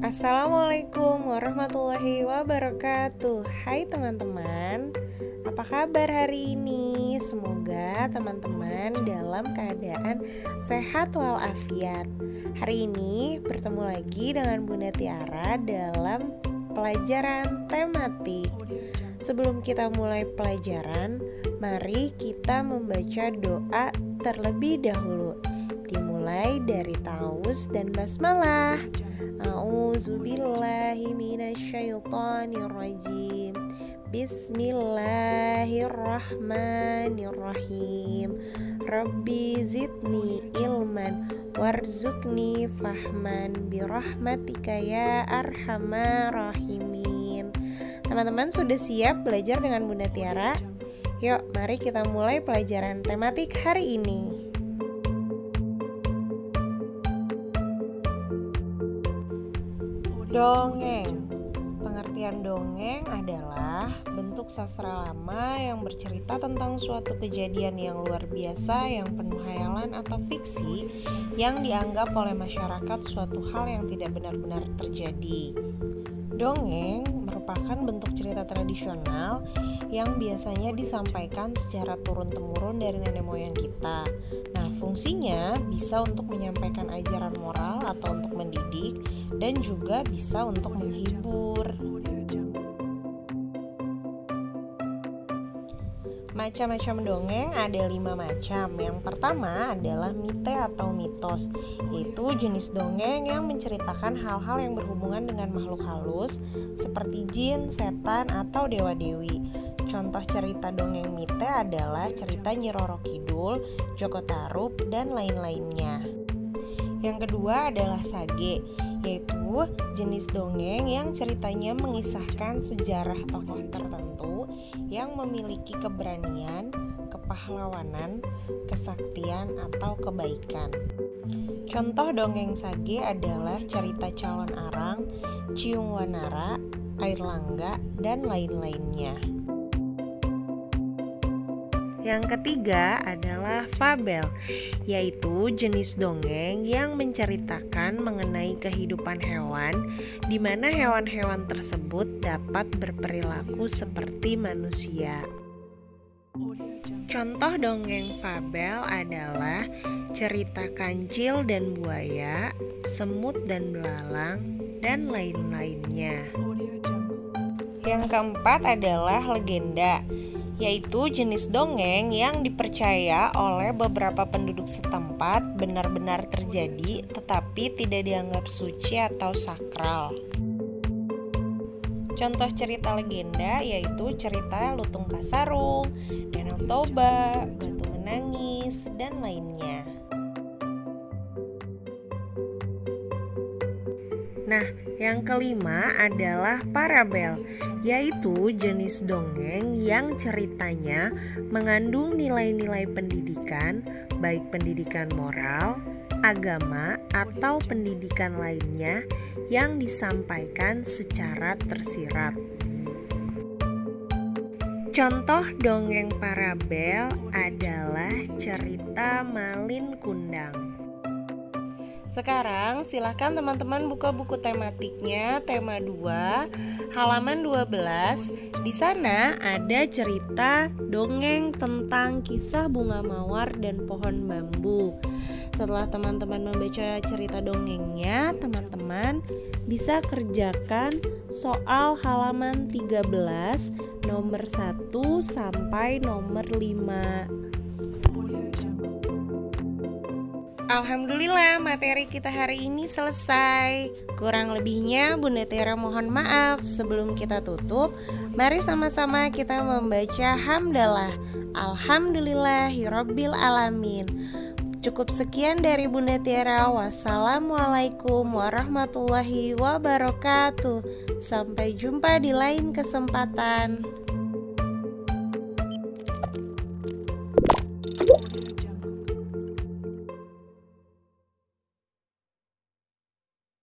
Assalamualaikum warahmatullahi wabarakatuh. Hai teman-teman, apa kabar hari ini? Semoga teman-teman dalam keadaan sehat walafiat. Hari ini bertemu lagi dengan Bunda Tiara dalam pelajaran tematik. Sebelum kita mulai pelajaran, mari kita membaca doa terlebih dahulu. Dimulai dari ta'awuz dan basmalah. A'udzubillahi minasyaitonirrajim. Bismillahirrahmanirrahim. Rabbi zidni ilman warzuqni fahman birahmatika ya arhamar rahimin. Teman-teman sudah siap belajar dengan Bunda Tiara? Yuk, mari kita mulai pelajaran tematik hari ini. Dongeng. Pengertian dongeng adalah bentuk sastra lama yang bercerita tentang suatu kejadian yang luar biasa yang penuh hayalan atau fiksi yang dianggap oleh masyarakat suatu hal yang tidak benar-benar terjadi. Dongeng merupakan bentuk cerita tradisional yang biasanya disampaikan secara turun-temurun dari nenek moyang kita. Nah, fungsinya bisa untuk menyampaikan ajaran moral atau untuk mendidik, dan juga bisa untuk menghibur. Macam-macam dongeng ada 5 macam. Yang pertama adalah mite atau mitos, yaitu jenis dongeng yang menceritakan hal-hal yang berhubungan dengan makhluk halus seperti jin, setan, atau dewa-dewi. Contoh cerita dongeng mite adalah cerita Nyi Roro Kidul, Joko Tarub, dan lain-lainnya. Yang kedua adalah sage, yaitu jenis dongeng yang ceritanya mengisahkan sejarah tokoh tertentu yang memiliki keberanian, kepahlawanan, kesaktian, atau kebaikan. Contoh dongeng sage adalah cerita Calon Arang, Ciung Wanara, Air Langga, dan lain-lainnya. Yang ketiga adalah fabel, yaitu jenis dongeng yang menceritakan mengenai kehidupan hewan, di mana hewan-hewan tersebut dapat berperilaku seperti manusia. Contoh dongeng fabel adalah cerita kancil dan buaya, semut dan belalang, dan lain-lainnya. Yang keempat adalah legenda, yaitu jenis dongeng yang dipercaya oleh beberapa penduduk setempat benar-benar terjadi tetapi tidak dianggap suci atau sakral. Contoh cerita legenda yaitu cerita Lutung Kasarung, Danau Toba, Batu Menangis, dan lainnya. Nah, yang kelima adalah parabel, yaitu jenis dongeng yang ceritanya mengandung nilai-nilai pendidikan, baik pendidikan moral, agama, atau pendidikan lainnya yang disampaikan secara tersirat. Contoh dongeng parabel adalah cerita Malin Kundang. Sekarang silakan teman-teman buka buku tematiknya, tema 2, halaman 12. Di sana ada cerita dongeng tentang kisah bunga mawar dan pohon bambu. Setelah teman-teman membaca cerita dongengnya, teman-teman bisa kerjakan soal halaman 13 nomor 1 sampai nomor 5. Alhamdulillah, materi kita hari ini selesai. Kurang lebihnya Bunda Tiara mohon maaf. Sebelum kita tutup, mari sama-sama kita membaca hamdalah. Alhamdulillahirabbil alamin. Cukup sekian dari Bunda Tiara. Wassalamualaikum warahmatullahi wabarakatuh. Sampai jumpa di lain kesempatan.